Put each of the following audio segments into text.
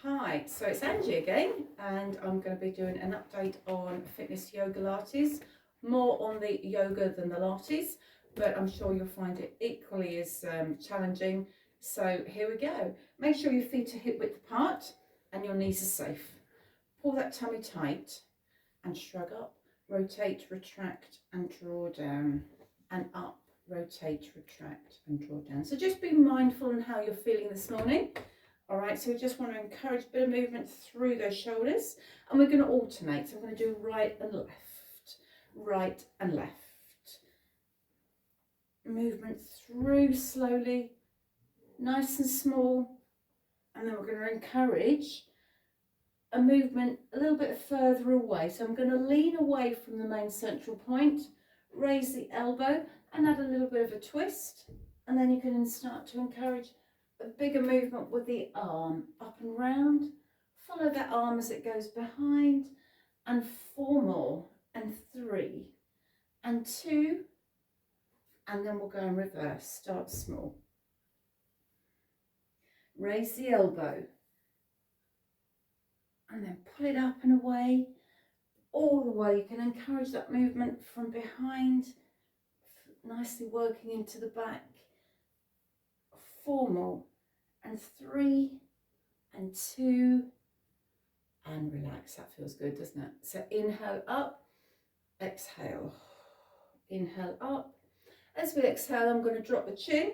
Hi, so it's Angie again, and I'm going to be doing an update on fitness yoga lattes, more on the yoga than the lattes, but I'm sure you'll find it equally as challenging. So here we go. Make sure your feet are hip width apart and your knees are safe. Pull that tummy tight and shrug up, rotate, retract and draw down, and up, rotate, retract and draw down. So just be mindful on how you're feeling this morning. All right, so we just want to encourage a bit of movement through those shoulders, and we're going to alternate. So I'm going to do right and left. Movement through slowly, nice and small, and then we're going to encourage a movement a little bit further away. So I'm going to lean away from the main central point, raise the elbow and add a little bit of a twist, and then you can start to encourage a bigger movement with the arm up and round. Follow that arm as it goes behind, and 4 more, and 3 and 2, and then we'll go in reverse. Start small, raise the elbow and then pull it up and away all the way. You can encourage that movement from behind, nicely working into the back. 4 more, and 3 and 2, and relax. That feels good, doesn't it? So inhale up, exhale, inhale up. As we exhale, I'm going to drop the chin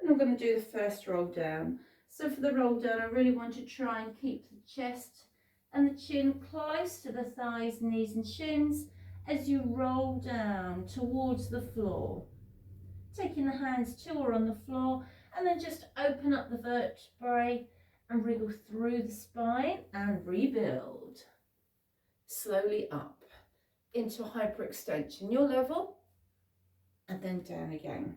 and I'm going to do the first roll down. So for the roll down, I really want to try and keep the chest and the chin close to the thighs, knees and shins as you roll down towards the floor. Taking the hands to or on the floor, and then just open up the vertebrae and wriggle through the spine and rebuild. Slowly up into hyperextension, your level, and then down again.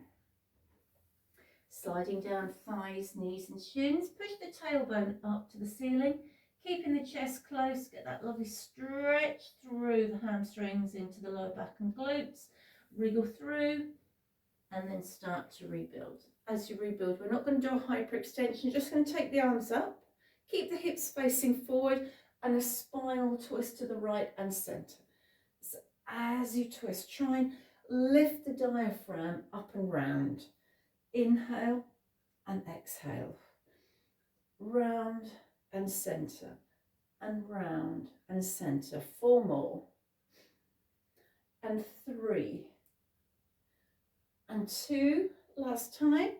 Sliding down thighs, knees and shins. Push the tailbone up to the ceiling, keeping the chest close. Get that lovely stretch through the hamstrings into the lower back and glutes. Wriggle through and then start to rebuild. As you rebuild, we're not going to do a hyperextension, you're just going to take the arms up, keep the hips facing forward, and a spinal twist to the right and centre. So as you twist, try and lift the diaphragm up and round. Inhale and exhale. Round and centre, and round and centre. 4 more, and 3 and 2. Last time,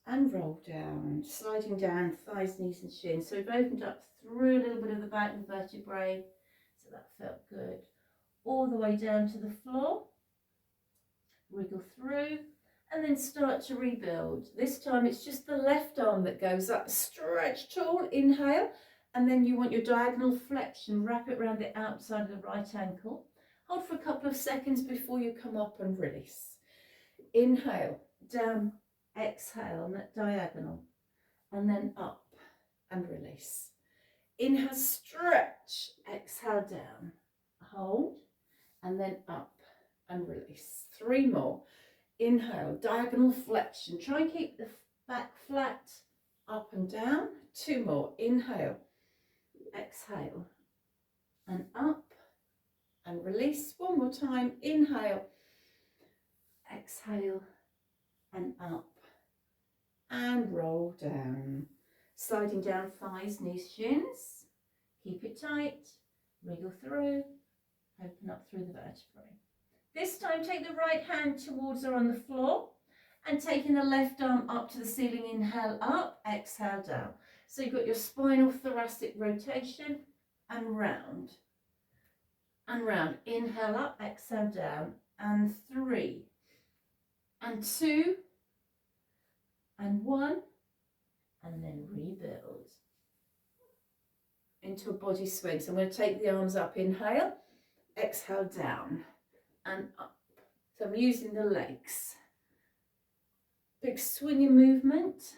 and roll down, sliding down thighs, knees and shins. So we've opened up through a little bit of the back and vertebrae, so that felt good. All the way down to the floor, wriggle through, and then start to rebuild. This time it's just the left arm that goes up, stretch tall, inhale, and then you want your diagonal flexion, wrap it around the outside of the right ankle. Hold for a couple of seconds before you come up and release. Inhale, down, exhale on that diagonal, and then up and release. Inhale, stretch, exhale down, hold, and then up and release. 3 more. Inhale, diagonal flexion. Try and keep the back flat, up and down. 2 more. Inhale, exhale, and up and release. 1 more time. Inhale, exhale, and up and roll down. Sliding down thighs, knees, shins. Keep it tight. Wriggle through. Open up through the vertebrae. This time take the right hand towards or on the floor, and taking the left arm up to the ceiling. Inhale up, exhale down. So you've got your spinal thoracic rotation, and round and round. Inhale up, exhale down, and 3 and 2 and 1, and then rebuild into a body swing. So I'm going to take the arms up, inhale, exhale down and up. So I'm using the legs. Big swinging movement.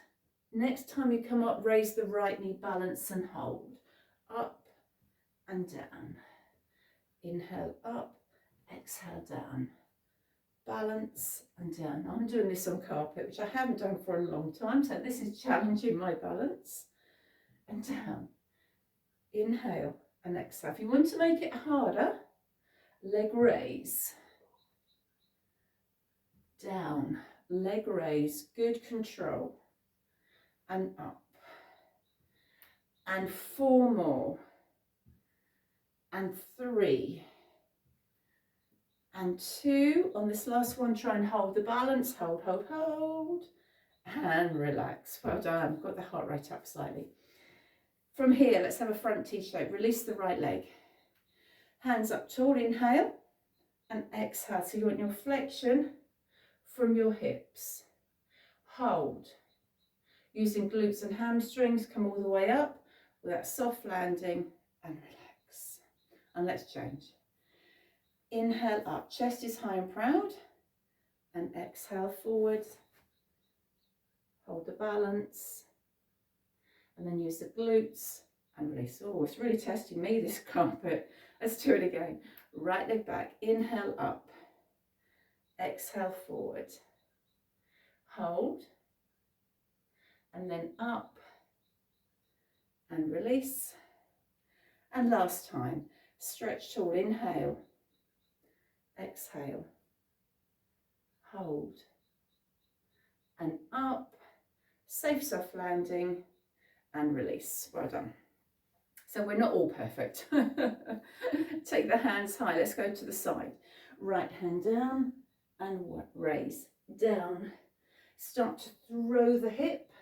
Next time you come up, raise the right knee, balance and hold. Up and down. Inhale up, exhale down. Balance and down. I'm doing this on carpet, which I haven't done for a long time, so this is challenging my balance. And and down. Inhale and exhale. If you want to make it harder, leg raise. Down, leg raise, good control. And up. And 4 more. And 3. And 2. On this last one, try and hold the balance. Hold, hold, hold. And relax. Well done. Got the heart rate up slightly. From here, let's have a front T shape. Release the right leg. Hands up tall. Inhale. And exhale. So you want your flexion from your hips. Hold. Using glutes and hamstrings. Come all the way up with that soft landing. And relax. And let's change. Inhale up, chest is high and proud, and exhale forward, hold the balance, and then use the glutes and release. Oh, it's really testing me, this carpet. Let's do it again. Right leg back, inhale up, exhale forward, hold, and then up, and release. And last time, stretch tall, inhale, exhale, hold, and up, safe soft landing, and release. Well done. So we're not all perfect. Take the hands high. Let's go to the side. Right hand down and raise, down. Start to throw the hip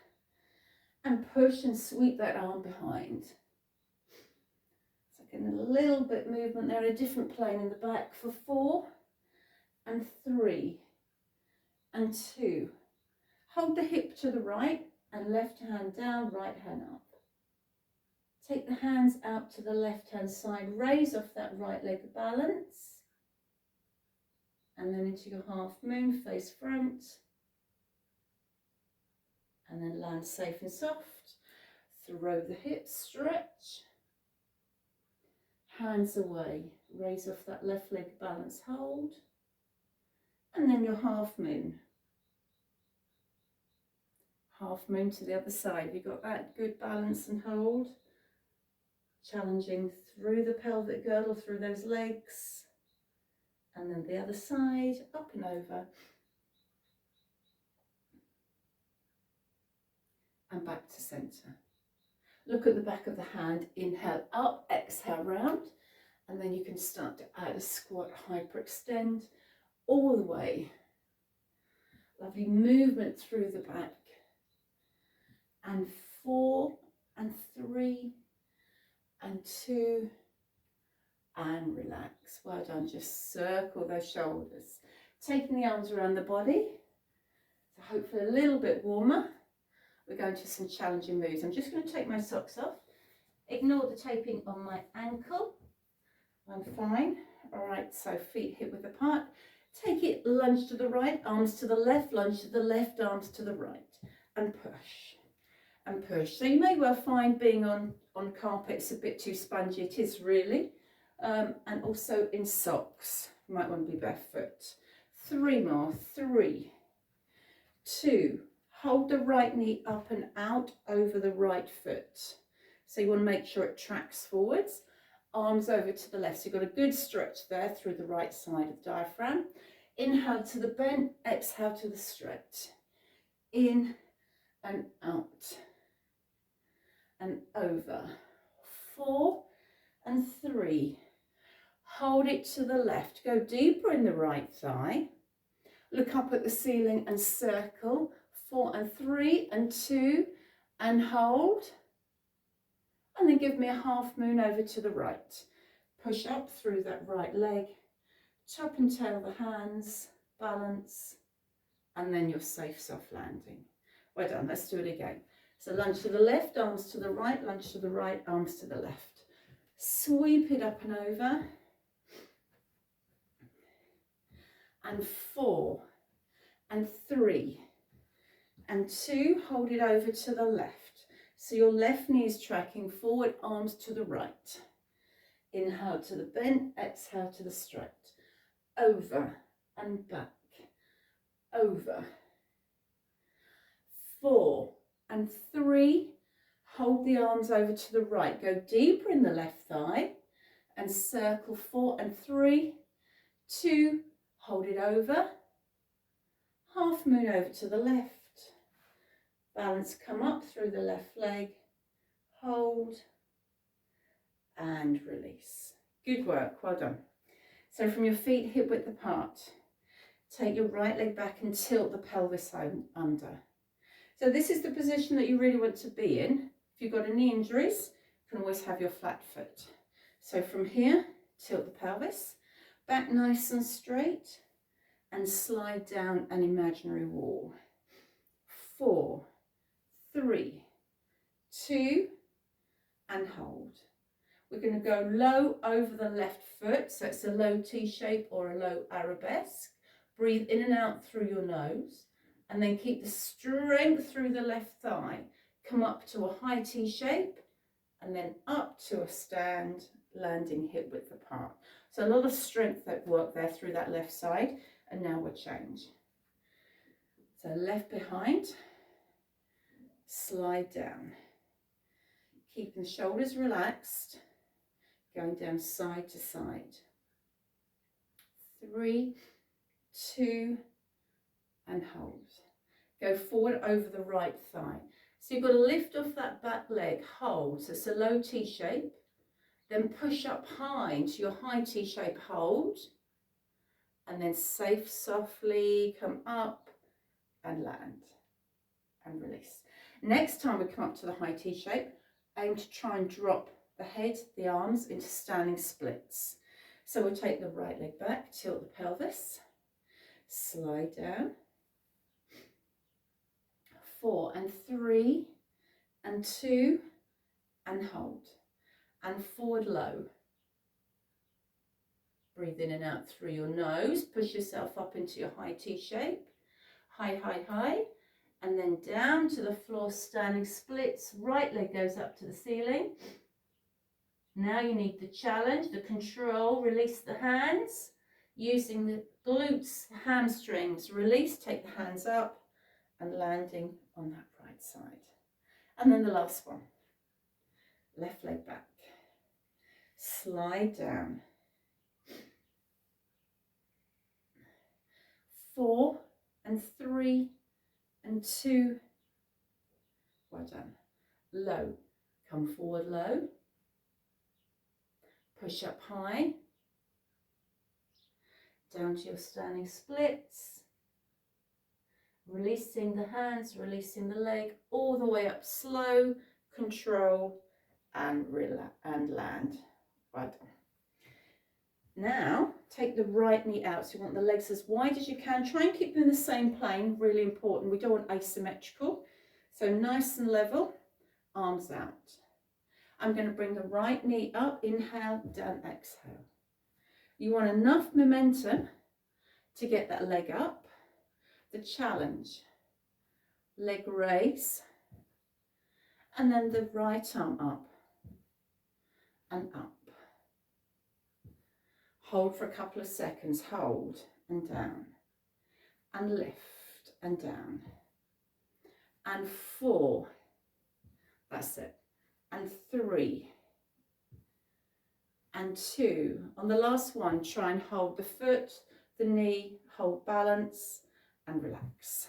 and push and sweep that arm behind. A little bit movement there, a different plane in the back for 4 and 3 and 2. Hold the hip to the right and left hand down, right hand up. Take the hands out to the left hand side, raise off that right leg balance, and then into your half moon, face front, and then land safe and soft. Throw the hips, stretch. Hands away, raise off that left leg balance, hold, and then your half moon. Half moon to the other side. You got that? Good balance and hold. Challenging through the pelvic girdle, through those legs, and then the other side, up and over, and back to centre. Look at the back of the hand, inhale up, exhale round, and then you can start to add a squat, hyperextend all the way. Lovely movement through the back. And 4 and 3 and 2 and relax. Well done, just circle those shoulders. Taking the arms around the body, so hopefully a little bit warmer. We're going to some challenging moves. I'm just going to take my socks off. Ignore the taping on my ankle. I'm fine. All right, so feet hip width apart. Take it, lunge to the right, arms to the left, lunge to the left, arms to the right, and push. And push. So you may well find being on carpet it's a bit too spongy. It is really. And also in socks. You might want to be barefoot. 3 more. 3, 2. Hold the right knee up and out over the right foot. So you want to make sure it tracks forwards. Arms over to the left. So you've got a good stretch there through the right side of the diaphragm. Inhale to the bend, exhale to the stretch. In and out. And over. 4 and 3. Hold it to the left. Go deeper in the right thigh. Look up at the ceiling and circle. 4 and 3 and 2 and hold. And then give me a half moon over to the right. Push up through that right leg. Top and tail the hands. Balance. And then your safe soft landing. Well done. Let's do it again. So lunge to the left, arms to the right, lunge to the right, arms to the left. Sweep it up and over. And 4 and 3 and 2, hold it over to the left. So your left knee is tracking forward, arms to the right. Inhale to the bend, exhale to the straight. Over and back, over. 4 and 3, Hold the arms over to the right. Go deeper in the left thigh and circle 4 and 3, 2, hold it over. Half moon over to the left. Balance, come up through the left leg. Hold and release. Good work, well done. So from your feet hip width apart, take your right leg back and tilt the pelvis under. So this is the position that you really want to be in. If you've got any injuries, you can always have your flat foot. So from here, tilt the pelvis, back nice and straight, and slide down an imaginary wall. 4, 3, 2, and hold. We're going to go low over the left foot, so it's a low T shape or a low arabesque. Breathe in and out through your nose, and then keep the strength through the left thigh. Come up to a high T shape, and then up to a stand, landing hip width apart. So a lot of strength at work there through that left side, and now we'll change. So left behind, slide down. Keeping the shoulders relaxed, going down side to side. 3, 2, and hold. Go forward over the right thigh. So you've got to lift off that back leg, hold. So it's a low T shape. Then push up high into your high T shape, hold. And then safe, softly come up and land and release. Next time we come up to the high T shape, aim to try and drop the head, the arms into standing splits. So we'll take the right leg back, tilt the pelvis, slide down. 4 and 3 and 2 and hold. And forward low. Breathe in and out through your nose. Push yourself up into your high T shape. High, high, high. And then down to the floor, standing splits. Right leg goes up to the ceiling. Now you need the challenge, the control. Release the hands. Using the glutes, hamstrings. Release, take the hands up and landing on that right side. And then the last one. Left leg back. Slide down. 4 and 3 and 2. Well done. Low. Come forward low. Push up high. Down to your standing splits. Releasing the hands, releasing the leg, all the way up slow, control, and relax and land. Well done. Now, take the right knee out. So you want the legs as wide as you can. Try and keep them in the same plane, really important. We don't want asymmetrical. So nice and level, arms out. I'm going to bring the right knee up, inhale, down, exhale. You want enough momentum to get that leg up. The challenge, leg raise, and then the right arm up and up. Hold for a couple of seconds, hold and down, and lift and down, and 4, that's it, and 3, and 2. On the last one, try and hold the foot, the knee, hold balance, and relax.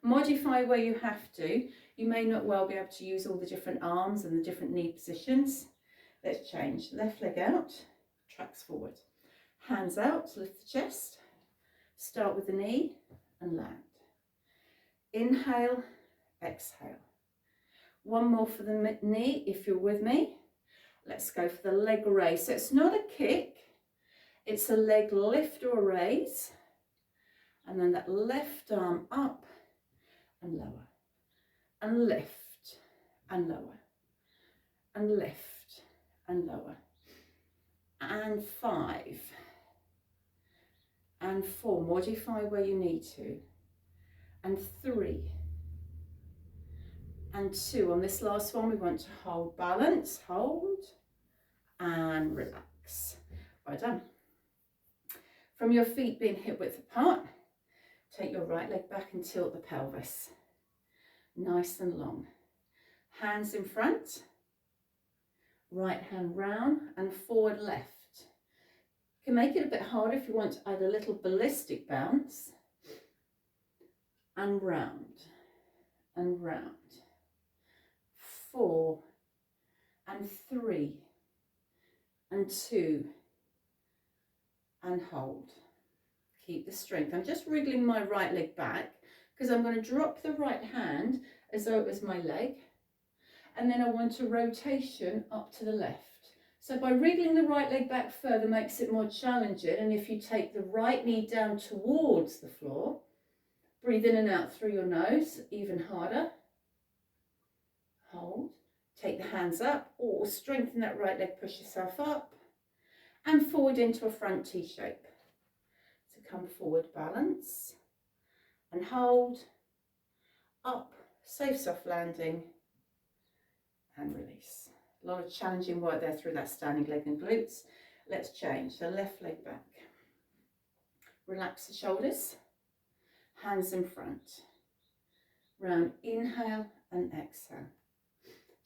Modify where you have to. You may not well be able to use all the different arms and the different knee positions. Let's change. Left leg out, tracks forward. Hands out, lift the chest. Start with the knee and land. Inhale, exhale. One more for the knee if you're with me. Let's go for the leg raise. So it's not a kick, it's a leg lift or raise. And then that left arm up and lower. And lift and lower. And lift and lower. And 5. And 4. Modify where you need to. And 3. And 2. On this last one, we want to hold balance. Hold and relax. Well done. From your feet being hip width apart, take your right leg back and tilt the pelvis. Nice and long. Hands in front, right hand round and forward left. You can make it a bit harder if you want to add a little ballistic bounce. And round and round. 4 and 3 and 2 and hold. Keep the strength. I'm just wriggling my right leg back because I'm going to drop the right hand as though it was my leg, and then I want a rotation up to the left. So by wriggling the right leg back further makes it more challenging, and if you take the right knee down towards the floor, breathe in and out through your nose, even harder. Hold. Take the hands up, or strengthen that right leg, push yourself up, and forward into a front T shape. So come forward, balance, and hold, up, safe soft landing, and release. A lot of challenging work there through that standing leg and glutes. Let's change. So left leg back. Relax the shoulders, hands in front. Round, inhale and exhale.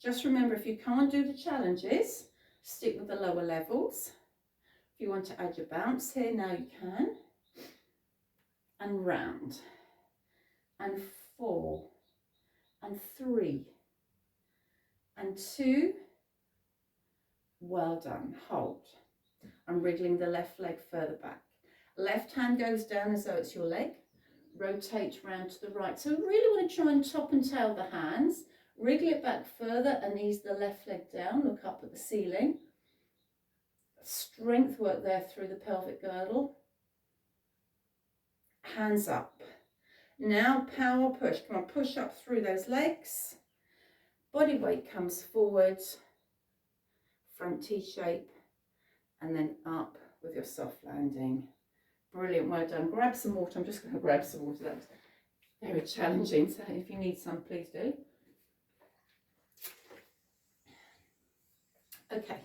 Just remember, if you can't do the challenges, stick with the lower levels. If you want to add your bounce here, now you can. And round, and 4, and 3, and 2. Well done. Hold. I'm wriggling the left leg further back. Left hand goes down as though it's your leg. Rotate round to the right. So we really want to try and top and tail the hands. Wriggle it back further and ease the left leg down. Look up at the ceiling. Strength work there through the pelvic girdle. Hands up. Now power push. Come on, push up through those legs. Body weight comes forward. Front T shape. And then up with your soft landing. Brilliant, well done. Grab some water. I'm just going to grab some water. That was very challenging. So if you need some, please do. Okay,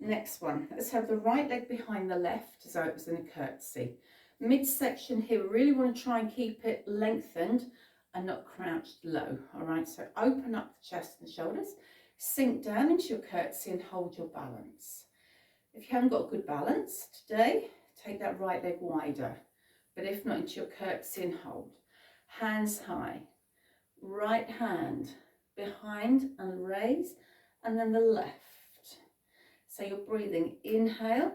next one. Let's have the right leg behind the left as though it was in a curtsy. Midsection here, we really want to try and keep it lengthened and not crouched low. All right, so open up the chest and shoulders, sink down into your curtsy and hold your balance. If you haven't got good balance today, take that right leg wider, but if not, into your curtsy and hold. Hands high, right hand behind and raise, and then the left. So you're breathing inhale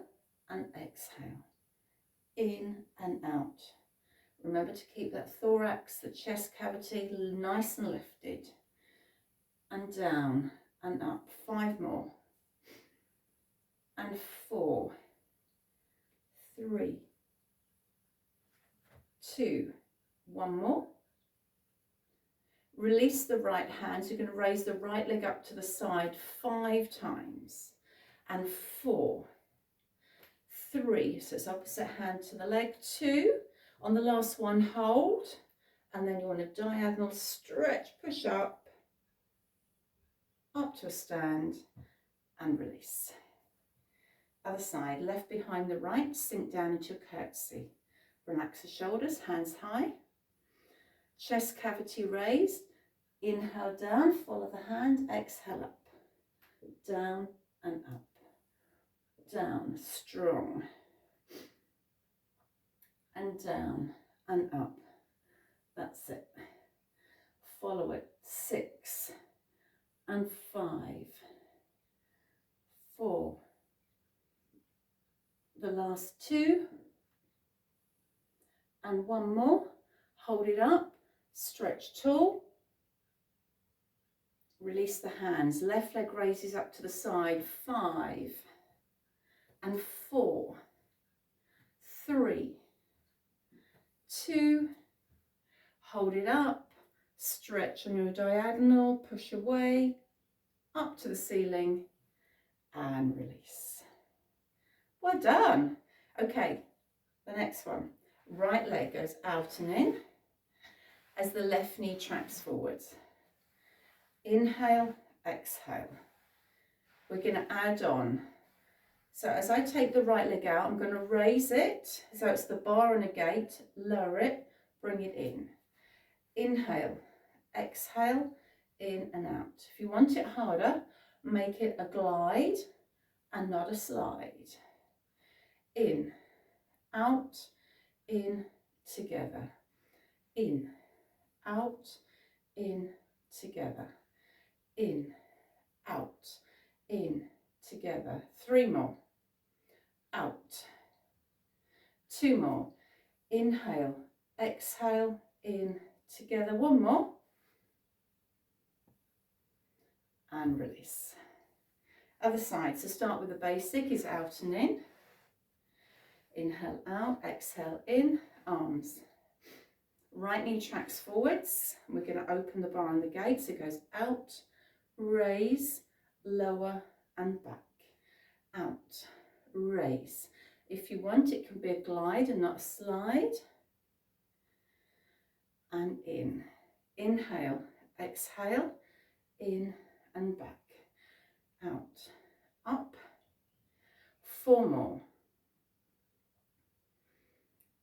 and exhale, in and out. Remember to keep that thorax, the chest cavity nice and lifted, and down and up. 5 more, and 4, 3, 2, 1 more. Release the right hand. So you're going to raise the right leg up to the side 5 times. And 4, 3, so it's opposite hand to the leg. 2, on the last one, hold. And then you want a diagonal stretch, push up to a stand, and release. Other side, left behind the right, sink down into your curtsy. Relax the shoulders, hands high. Chest cavity raised. Inhale down, follow the hand, exhale up. Down and up. Down, strong. And down and up. That's it. Follow it. 6 and 5, 4. The last 2 and 1 more. Hold it up, stretch tall. Release the hands. Left leg raises up to the side. 5 and 4, 3, 2. Hold it up. Stretch on your diagonal. Push away. Up to the ceiling. And release. Well done. Okay, the next one. Right leg goes out and in as the left knee tracks forwards. Inhale, exhale. We're going to add on. So as I take the right leg out, I'm going to raise it. So it's the bar on a gate. Lower it, bring it in. Inhale, exhale, in and out. If you want it harder, make it a glide and not a slide. In, out, in, together. In, out, in, together. In, out, in, together. 3 more. Out. 2 more. Inhale, exhale, in, together. 1 more. And release. Other side. So start with the basic is out and in. Inhale out, exhale in, arms. Right knee tracks forwards. We're going to open the bar on the gate. So it goes out, raise, lower and back. Out, raise. If you want, it can be a glide and not a slide. And in. Inhale, exhale, in and back. Out, up. 4 more.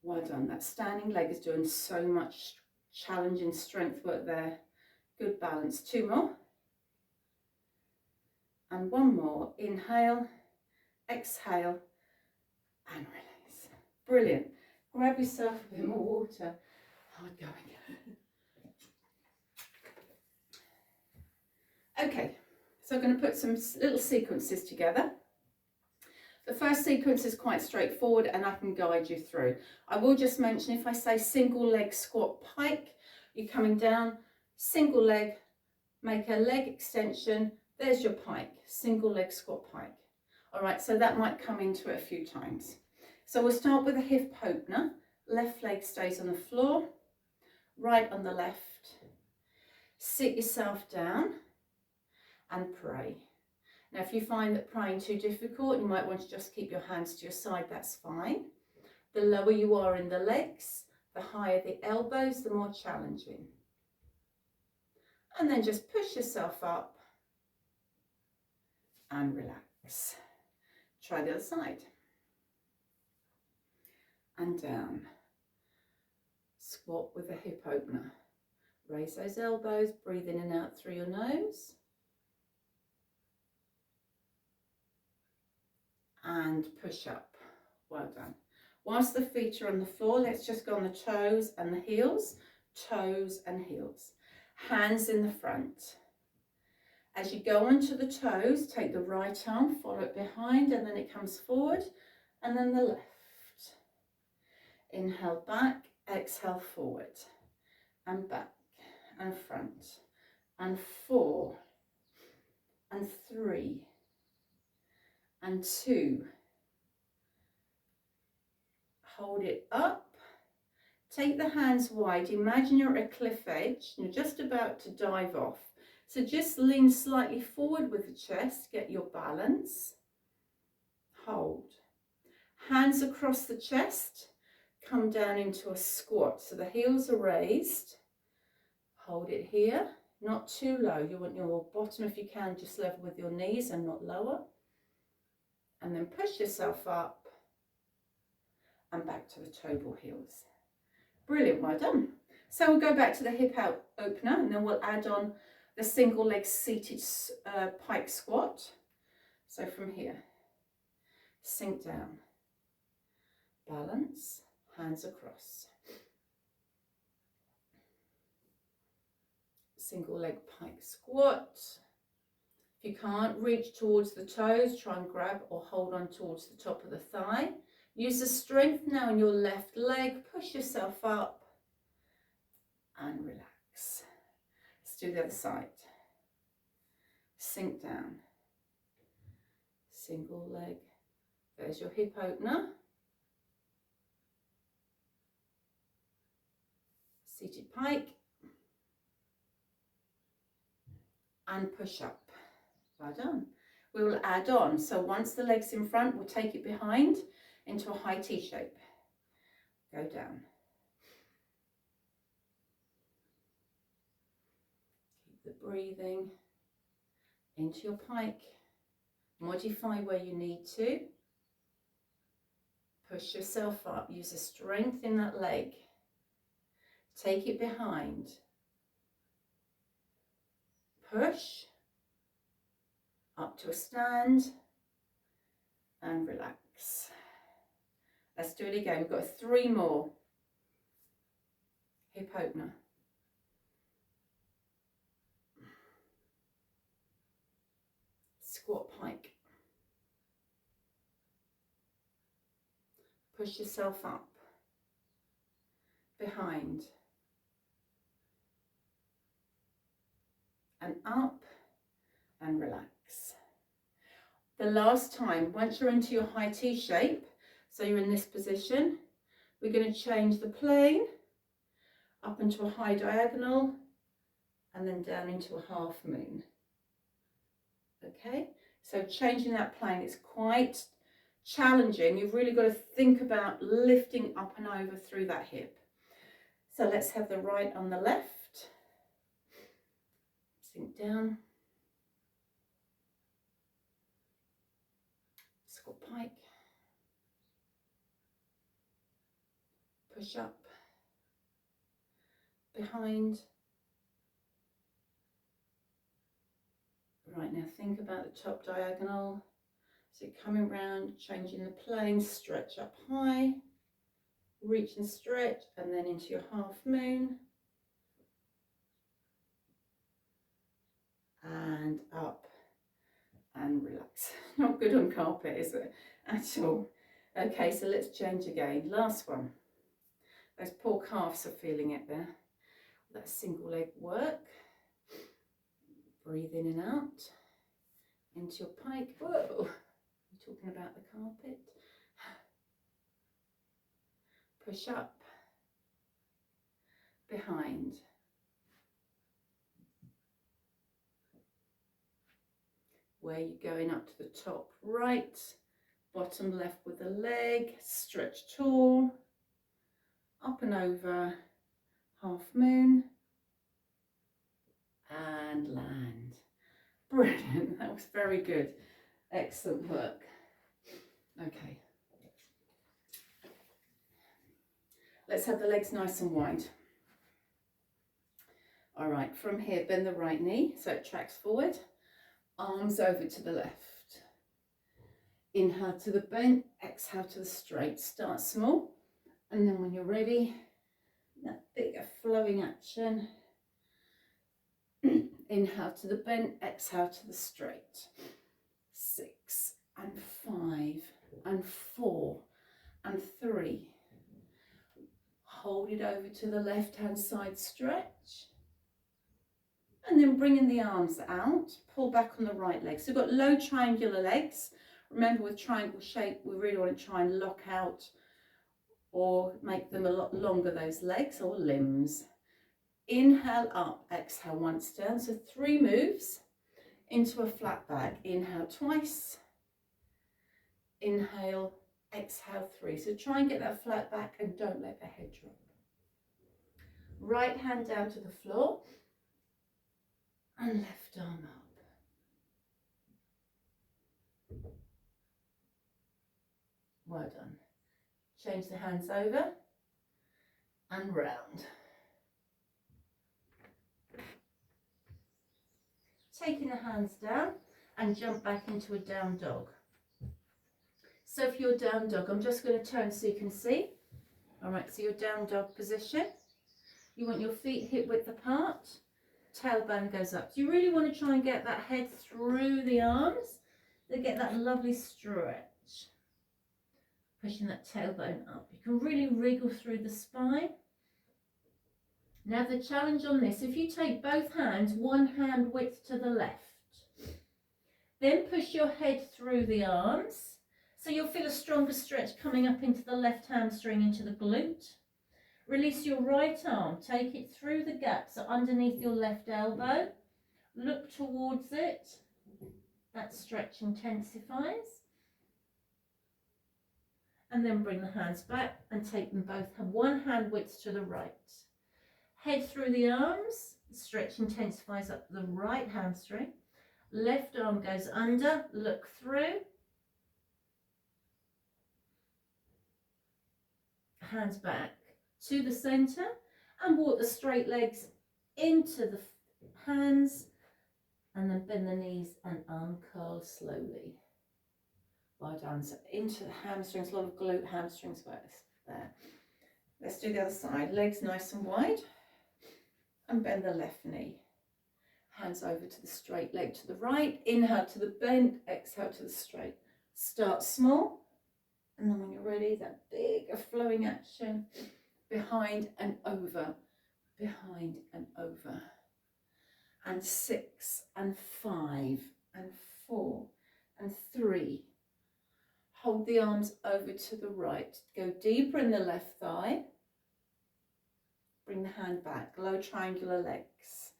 Well done. That standing leg is doing so much challenging strength work there. Good balance. 2 more. And 1 more. Inhale, exhale, and release. Brilliant. Grab yourself a bit more water. Hard going. Okay, so I'm going to put some little sequences together. The first sequence is quite straightforward and I can guide you through. I will just mention, if I say single leg squat pike, you're coming down, single leg, make a leg extension, there's your pike, single leg squat pike. All right, so that might come into it a few times. So we'll start with a hip opener. Left leg stays on the floor, right on the left. Sit yourself down and pray. Now, if you find that praying too difficult, you might want to just keep your hands to your side, that's fine. The lower you are in the legs, the higher the elbows, the more challenging. And then just push yourself up and relax. Try the other side. And down. Squat with a hip opener. Raise those elbows, breathe in and out through your nose. And push up. Well done. Whilst the feet are on the floor, let's just go on the toes and the heels. Toes and heels. Hands in the front. As you go onto the toes, take the right arm, follow it behind, and then it comes forward, and then the left. Inhale back, exhale forward, and back, and front, and 4, and 3, and 2. Hold it up. Take the hands wide. Imagine you're at a cliff edge. You're just about to dive off. So just lean slightly forward with the chest. Get your balance. Hold. Hands across the chest. Come down into a squat. So the heels are raised. Hold it here. Not too low. You want your bottom, if you can, just level with your knees and not lower. And then push yourself up and back to the toe ball heels. Brilliant, well done. So we'll go back to the hip out opener and then we'll add on the single leg seated pike squat. So from here, sink down, balance, hands across. Single leg pike squat. If you can't reach towards the toes, try and grab or hold on towards the top of the thigh. Use the strength now in your left leg. Push yourself up and relax. Let's do the other side. Sink down. Single leg. There's your hip opener. Seated pike. And push up. Well done. We will add on. So once the leg's in front, we'll take it behind into a high T shape. Go down. Keep the breathing into your pike. Modify where you need to. Push yourself up. Use the strength in that leg. Take it behind. push, up to a stand, and relax. Let's do it again. We've got 3 more. Hip opener. Squat pike. Push yourself up, behind, and up, and relax. The last time, once you're into your high T shape, so you're in this position, we're going to change the plane up into a high diagonal and then down into a half moon. Okay, so changing that plane is quite challenging. You've really got to think about lifting up and over through that hip. So let's have the right on the left. Sink down. Squat pike. Push up. Behind. Right, now think about the top diagonal. So coming round, changing the plane, stretch up high, reach and stretch, and then into your half moon. And up and relax. Not good on carpet, is it? At all. Okay, so let's change again. Last one. Those poor calves are feeling it there. That single leg work. Breathe in and out. Into your pike. Whoa. You're talking about the carpet. Push up. Behind. Where you're going up to the top right, bottom left with the leg, stretch tall, up and over, half moon, and land. Brilliant, that was very good. Excellent work. Okay. Let's have the legs nice and wide. All right, from here, bend the right knee so it tracks forward. Arms over to the left. Inhale to the bent, exhale to the straight. Start small, and then when you're ready, that bigger flowing action. Inhale to the bent, exhale to the straight. 6 and 5 and 4 and 3. Hold it over to the left hand side, stretch. And then bringing the arms out, pull back on the right leg. So we've got low triangular legs. Remember, with triangle shape, we really want to try and lock out or make them a lot longer, those legs or limbs. Inhale up, exhale once down. So 3 moves into a flat back. Inhale twice. Inhale, exhale 3. So try and get that flat back and don't let the head drop. Right hand down to the floor. And left arm up. Well done. Change the hands over and round. Taking the hands down and jump back into a down dog. So for your down dog, I'm just going to turn so you can see. All right, so your down dog position. You want your feet hip width apart. Tailbone goes up. So you really want to try and get that head through the arms to get that lovely stretch. Pushing that tailbone up. You can really wriggle through the spine. Now the challenge on this, if you take both hands, one hand width to the left, then push your head through the arms. So you'll feel a stronger stretch coming up into the left hamstring, into the glute. Release your right arm, take it through the gap, so underneath your left elbow. Look towards it. That stretch intensifies. And then bring the hands back and take them both. Have one hand width to the right. Head through the arms. The stretch intensifies up the right hamstring. Left arm goes under. Look through. Hands back to the center and walk the straight legs into the hands and then bend the knees and uncurl slowly. Well done. So into the hamstrings, a lot of glute hamstrings work there. Let's do the other side. Legs nice and wide, and bend the left knee. Hands over to the straight leg to the right. Inhale to the bend, exhale to the straight. Start small, and then when you're ready, that big flowing action, behind and over, behind and over. And 6 and 5 and 4 and 3. Hold the arms over to the right. Go deeper in the left thigh. Bring the hand back, low triangular legs.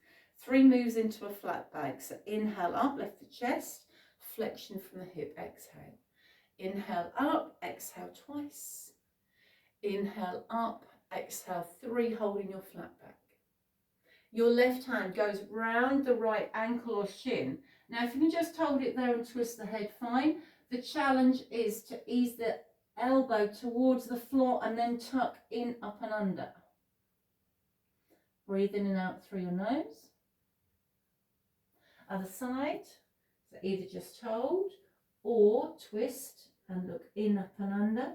3 moves into a flat back. So inhale up, lift the chest, flexion from the hip, exhale. Inhale up, exhale twice. Inhale up, exhale 3, holding your flat back. Your left hand goes round the right ankle or shin. Now if you can just hold it there and twist the head, fine. The challenge is to ease the elbow towards the floor and then tuck in, up and under. Breathe in and out through your nose. Other side, so either just hold or twist and look in, up and under.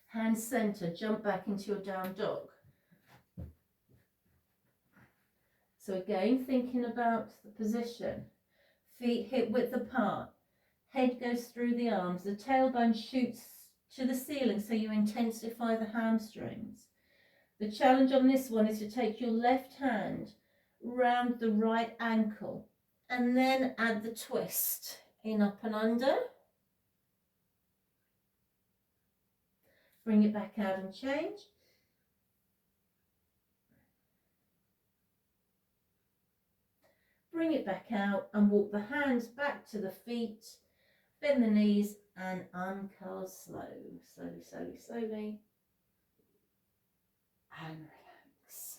Hand center, jump back into your down dog. So again, thinking about the position. Feet hip width apart. Head goes through the arms. The tailbone shoots to the ceiling, so you intensify the hamstrings. The challenge on this one is to take your left hand round the right ankle and then add the twist in, up and under. Bring it back out and change. Bring it back out and walk the hands back to the feet. Bend the knees and uncurl slowly, slowly, slowly, slowly. And relax.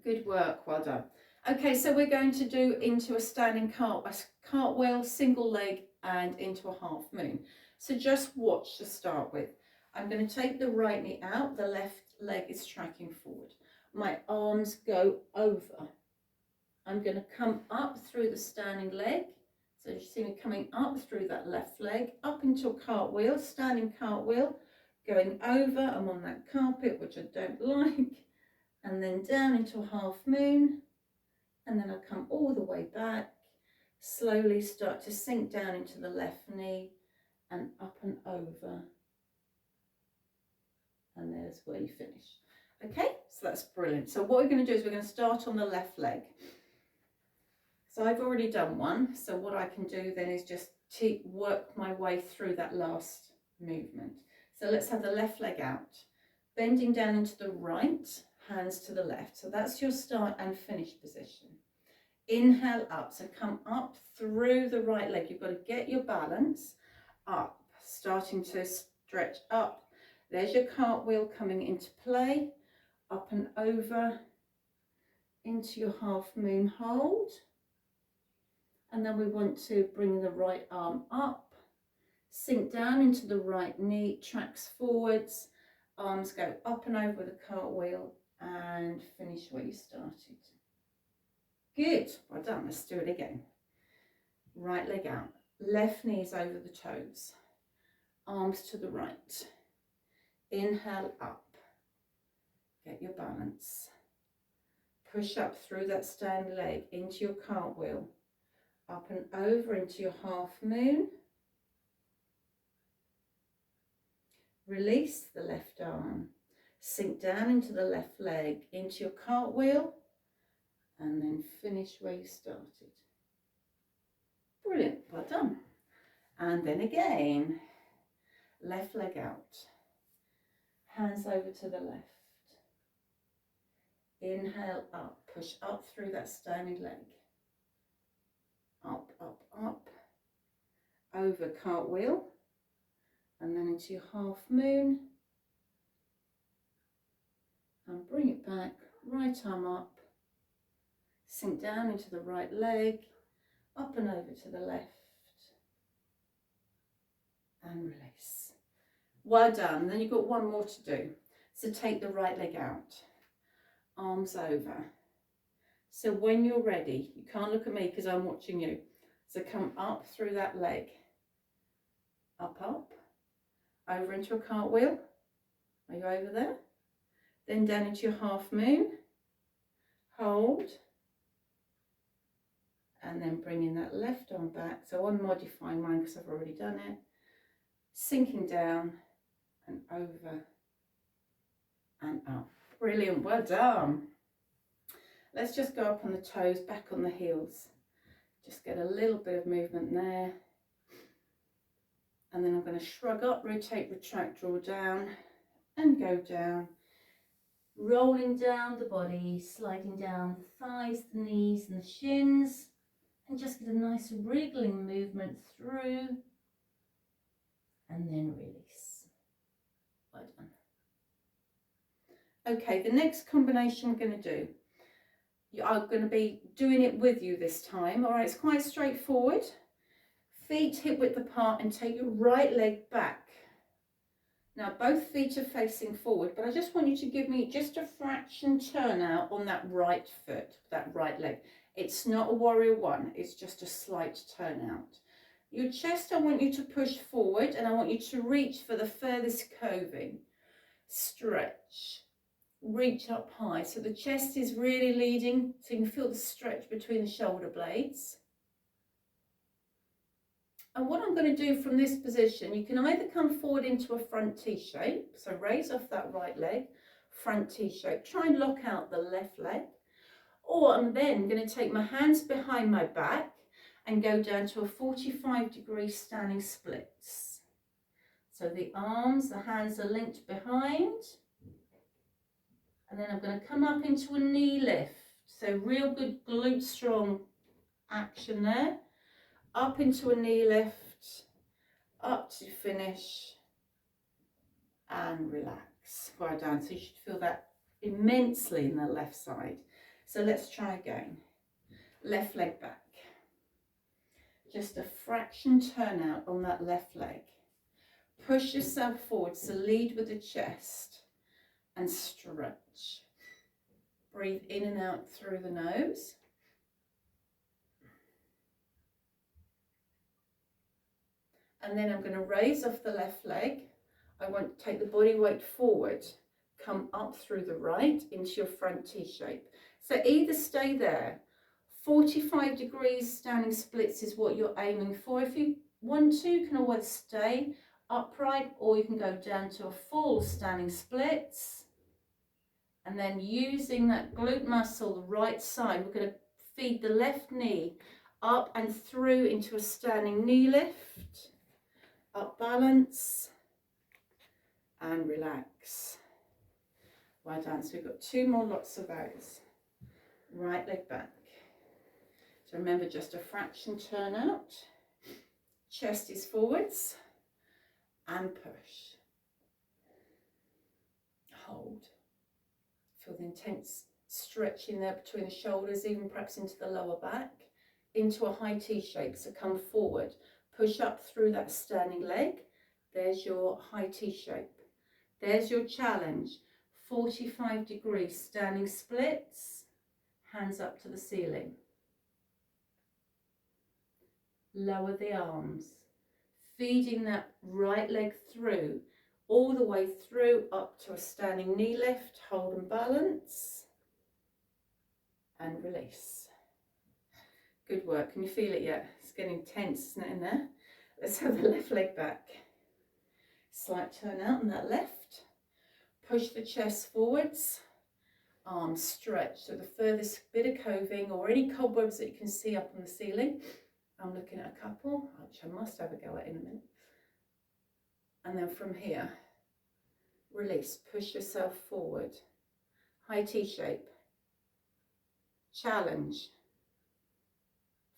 Good work, well done. Okay, so we're going to do into a standing cartwheel, single leg and into a half moon. So just watch to start with. I'm going to take the right knee out, the left leg is tracking forward. My arms go over. I'm going to come up through the standing leg. So you see me coming up through that left leg, up into a cartwheel, standing cartwheel, going over. I'm on that carpet, which I don't like, and then down into a half moon, and then I come all the way back, slowly start to sink down into the left knee, and up and over, and there's where you finish. Okay, so that's brilliant. So what we're going to do is we're going to start on the left leg. So I've already done one, so what I can do then is just work my way through that last movement. So let's have the left leg out, bending down into the right, hands to the left. So that's your start and finish position. Inhale up, so come up through the right leg. You've got to get your balance up, starting to stretch up. There's your cartwheel coming into play, up and over into your half moon hold. And then we want to bring the right arm up, sink down into the right knee, tracks forwards, arms go up and over the cartwheel and finish where you started. Good, well done, let's do it again. Right leg out, left knees over the toes, arms to the right. Inhale up, get your balance. Push up through that standing leg into your cartwheel, up and over into your half moon. Release the left arm, sink down into the left leg, into your cartwheel, and then finish where you started. Brilliant, well done. And then again, left leg out, hands over to the left. Inhale up, push up through that standing leg. Up, up, up, over cartwheel, and then into your half moon. And bring it back, right arm up, sink down into the right leg, up and over to the left, and release. Well done. Then you've got one more to do. So take the right leg out, arms over. So when you're ready, you can't look at me because I'm watching you. So come up through that leg, up, over into a cartwheel. Are you over there? Then down into your half moon, hold, and then bringing that left arm back. So I'm modifying mine because I've already done it. Sinking down and over and up. Brilliant, well done. Let's just go up on the toes, back on the heels. Just get a little bit of movement there. And then I'm going to shrug up, rotate, retract, draw down and go down. Rolling down the body, sliding down the thighs, the knees and the shins. And just get a nice wriggling movement through. And then release. Well done. Okay, the next combination we're going to do. I'm going to be doing it with you this time. All right, it's quite straightforward. Feet hip width apart and take your right leg back. Now both feet are facing forward, but I just want you to give me just a fraction turn out on that right foot, that right leg. It's not a warrior one, it's just a slight turn out. Your chest, I want you to push forward and I want you to reach for the furthest coving. Stretch. Reach up high. So the chest is really leading, so you can feel the stretch between the shoulder blades. And what I'm going to do from this position, you can either come forward into a front T shape, so raise off that right leg, front T shape, try and lock out the left leg, or I'm then going to take my hands behind my back and go down to a 45-degree standing splits. So the arms, the hands are linked behind, and then I'm going to come up into a knee lift, so real good glute strong action there. Up into a knee lift, up to finish, and relax. Well done. So you should feel that immensely in the left side. So let's try again. Left leg back. Just a fraction turn out on that left leg. Push yourself forward, so lead with the chest and stretch. Breathe in and out through the nose. And then I'm going to raise off the left leg. I want to take the body weight forward, come up through the right into your front T shape. So either stay there, 45 degrees standing splits is what you're aiming for. If you want to, you can always stay upright, or you can go down to a full standing splits. And then using that glute muscle, the right side, we're going to feed the left knee up and through into a standing knee lift. Up balance and relax. Well done. So we've got two more lots of those. Right leg back. So remember, just a fraction turn out. Chest is forwards and push. Hold. Feel the intense stretch in there between the shoulders, even perhaps into the lower back, into a high T shape. So come forward. Push up through that standing leg. There's your high T shape. There's your challenge. 45 degrees standing splits. Hands up to the ceiling. Lower the arms. Feeding that right leg through, all the way through up to a standing knee lift. Hold and balance. And release. Good work. Can you feel it yet? It's getting tense, isn't it, in there? Let's have the left leg back. Slight turn out on that left. Push the chest forwards. Arms stretch. So the furthest bit of coving or any cobwebs that you can see up on the ceiling. I'm looking at a couple, which I must have a go at in a minute. And then from here, release. Push yourself forward. High T shape. Challenge.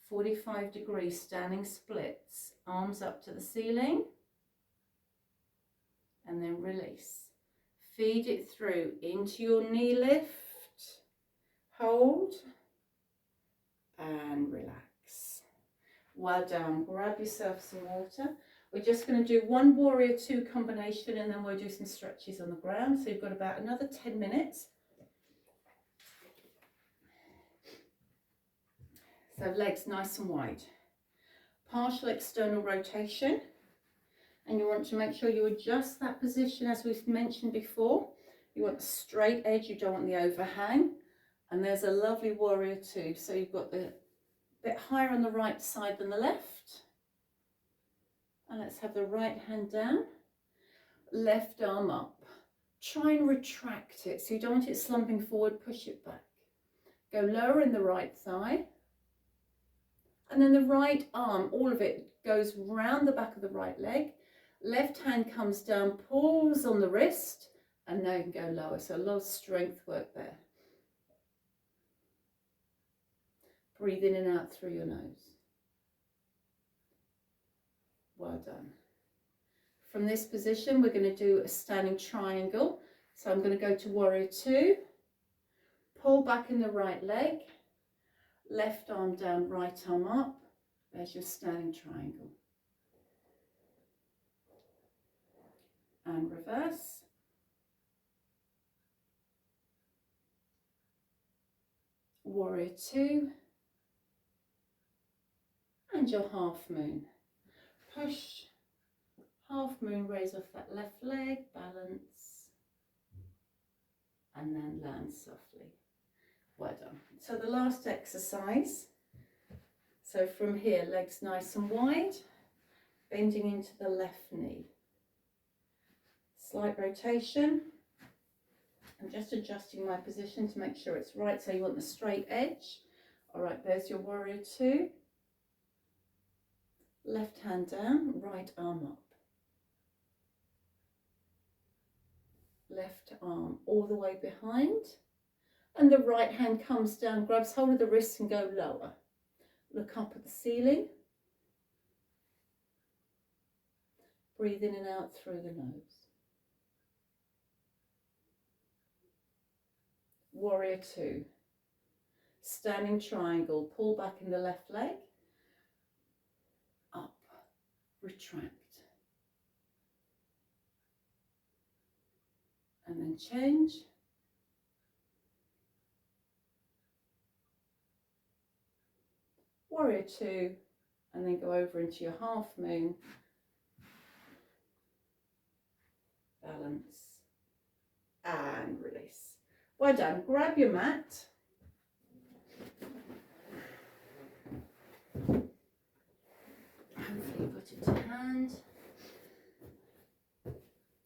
45 degrees standing splits, arms up to the ceiling, and then release. Feed it through into your knee lift, hold, and relax. Well done. Grab yourself some water. We're just going to do one warrior two combination and then we'll do some stretches on the ground. So you've got about another 10 minutes. So legs nice and wide. Partial external rotation. And you want to make sure you adjust that position as we've mentioned before. You want the straight edge, you don't want the overhang. And there's a lovely warrior two. So you've got the bit higher on the right side than the left. And let's have the right hand down, left arm up. Try and retract it. So you don't want it slumping forward, push it back. Go lower in the right thigh. And then the right arm, all of it goes round the back of the right leg. Left hand comes down, pulls on the wrist, and now you can go lower. So a lot of strength work there. Breathe in and out through your nose. Well done. From this position, we're going to do a standing triangle. So I'm going to go to warrior two, pull back in the right leg, left arm down, right arm up. There's your standing triangle. And reverse. Warrior two. And your half moon. Push, half moon, raise off that left leg, balance, and then land softly. Well done. So the last exercise. So from here, legs nice and wide, bending into the left knee. Slight rotation. I'm just adjusting my position to make sure it's right. So you want the straight edge. All right, there's your warrior two. Left hand down, right arm up. Left arm all the way behind. And the right hand comes down, grabs hold of the wrists and go lower. Look up at the ceiling. Breathe in and out through the nose. Warrior two. Standing triangle. Pull back in the left leg. Up. Retract. And then change. Warrior two. And then go over into your half moon. Balance. And release. Well done. Grab your mat. Hopefully put it to hand.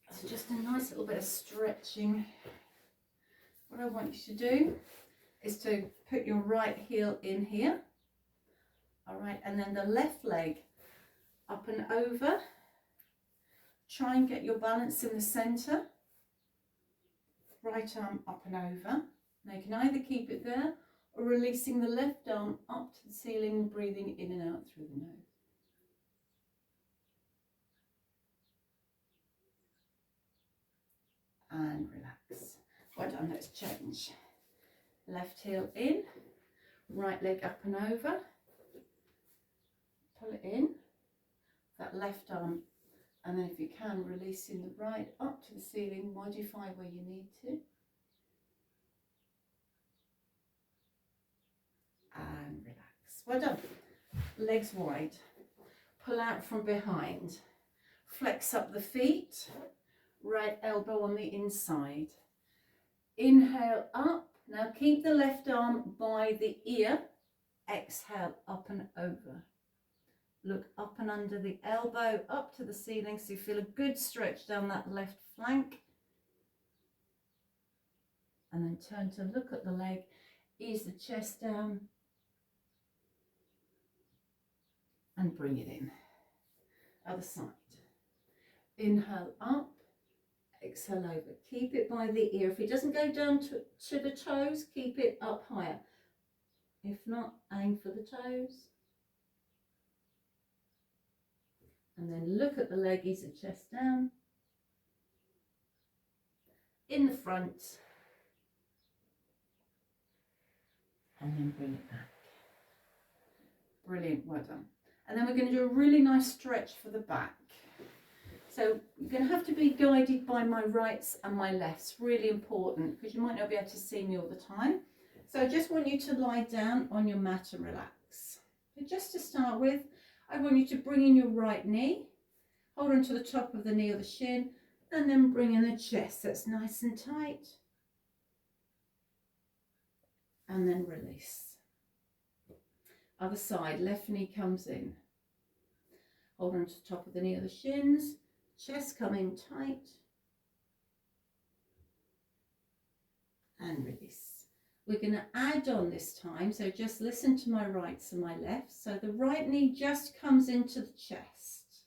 So just a nice little bit of stretching. What I want you to do is to put your right heel in here. All right, and then the left leg up and over. Try and get your balance in the center. Right arm up and over. Now you can either keep it there or releasing the left arm up to the ceiling, breathing in and out through the nose. And relax. Well done, let's change. Left heel in, right leg up and over. Pull it in, that left arm, and then if you can, releasing the right up to the ceiling, modify where you need to. And relax. Well done. Legs wide. Pull out from behind. Flex up the feet. Right elbow on the inside. Inhale up. Now keep the left arm by the ear. Exhale up and over. Look up and under the elbow, up to the ceiling, so you feel a good stretch down that left flank. And then turn to look at the leg, ease the chest down, and bring it in. Other side. Inhale up, exhale over. Keep it by the ear. If it doesn't go down to the toes, keep it up higher. If not, aim for the toes. And then look at the leg, ease the chest down. In the front. And then bring it back. Brilliant, well done. And then we're going to do a really nice stretch for the back. So you're going to have to be guided by my rights and my lefts, really important, because you might not be able to see me all the time. So I just want you to lie down on your mat and relax. So just to start with, I want you to bring in your right knee, hold on to the top of the knee or the shin, and then bring in the chest. That's nice and tight. And then release. Other side, left knee comes in. Hold on to the top of the knee or the shins. Chest come in tight. And release. We're going to add on this time, so just listen to my rights and my lefts. So the right knee just comes into the chest,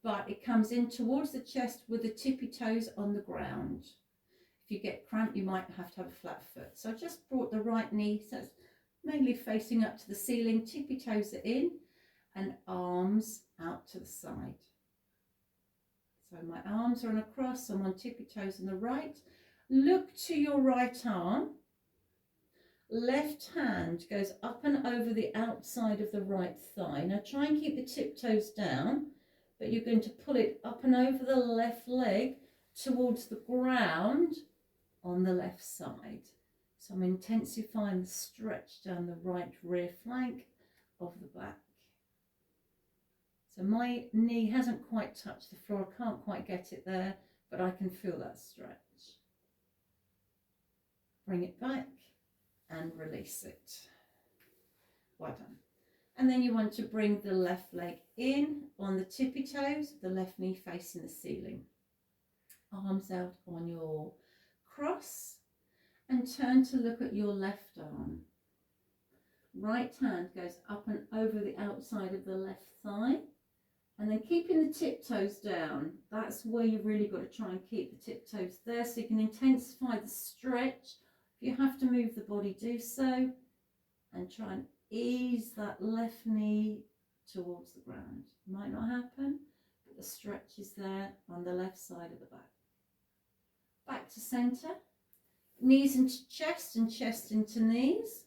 but it comes in towards the chest with the tippy toes on the ground. If you get cramp, you might have to have a flat foot. So I just brought the right knee, so it's mainly facing up to the ceiling, tippy toes are in, and arms out to the side. So my arms are on a cross, I'm on tippy toes on the right. Look to your right arm. Left hand goes up and over the outside of the right thigh. Now try and keep the tiptoes down, but you're going to pull it up and over the left leg towards the ground on the left side. So I'm intensifying the stretch down the right rear flank of the back. So my knee hasn't quite touched the floor, I can't quite get it there, but I can feel that stretch. Bring it back and release it. Well done. And then you want to bring the left leg in on the tippy toes, the left knee facing the ceiling. Arms out on your cross and turn to look at your left arm. Right hand goes up and over the outside of the left thigh, and then keeping the tiptoes down. That's where you've really got to try and keep the tiptoes there so you can intensify the stretch. If you have to move the body, do so, and try and ease that left knee towards the ground. Might not happen, but the stretch is there on the left side of the back. Back to centre, knees into chest and chest into knees.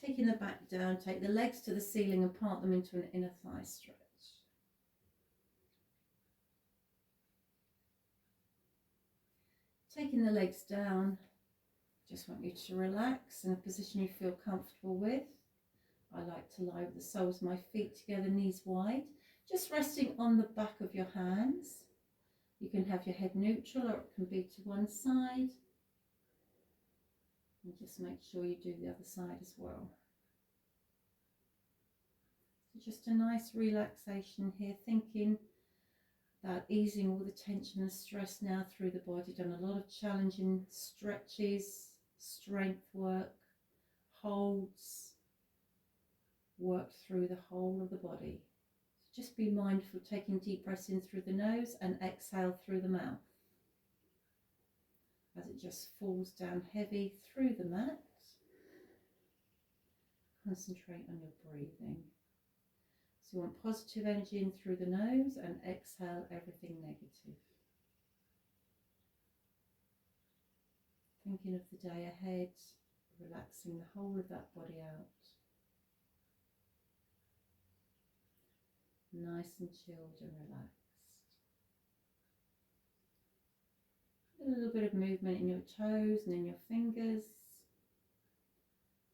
Taking the back down, take the legs to the ceiling and part them into an inner thigh stretch. Taking the legs down, just want you to relax in a position you feel comfortable with. I like to lie with the soles of my feet together, knees wide, just resting on the back of your hands. You can have your head neutral or it can be to one side. And just make sure you do the other side as well. So just a nice relaxation here, thinking about easing all the tension and stress now through the body. Done a lot of challenging stretches, strength work, holds, work through the whole of the body. So just be mindful, taking deep breaths in through the nose and exhale through the mouth as it just falls down heavy through the mat. Concentrate on your breathing. So you want positive energy in through the nose and exhale everything negative. Thinking of the day ahead, relaxing the whole of that body out. Nice and chilled and relaxed. A little bit of movement in your toes and in your fingers.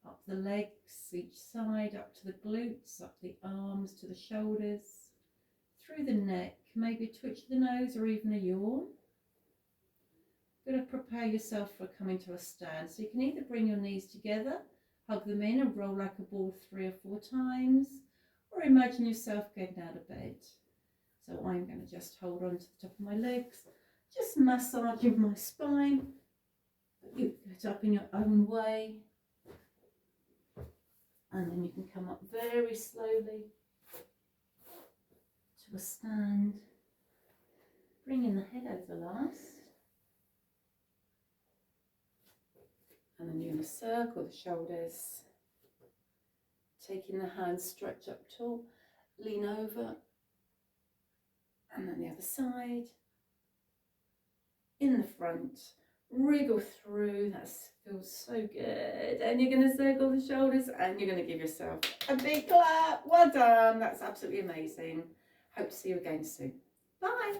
Up the legs, each side, up to the glutes, up the arms to the shoulders, through the neck, maybe a twitch of the nose or even a yawn. Going to prepare yourself for coming to a stand. So you can either bring your knees together, hug them in and roll like a ball 3 or 4 times, or imagine yourself getting out of bed. So I'm going to just hold on to the top of my legs, just massaging my spine. You get up in your own way. And then you can come up very slowly to a stand, bringing the head over last. And then you're going to circle the shoulders, taking the hands, stretch up tall, lean over, and then the other side. In the front, wriggle through, that's Feels so good. And you're going to circle the shoulders and you're going to give yourself a big clap. Well done. That's absolutely amazing. Hope to see you again soon. Bye.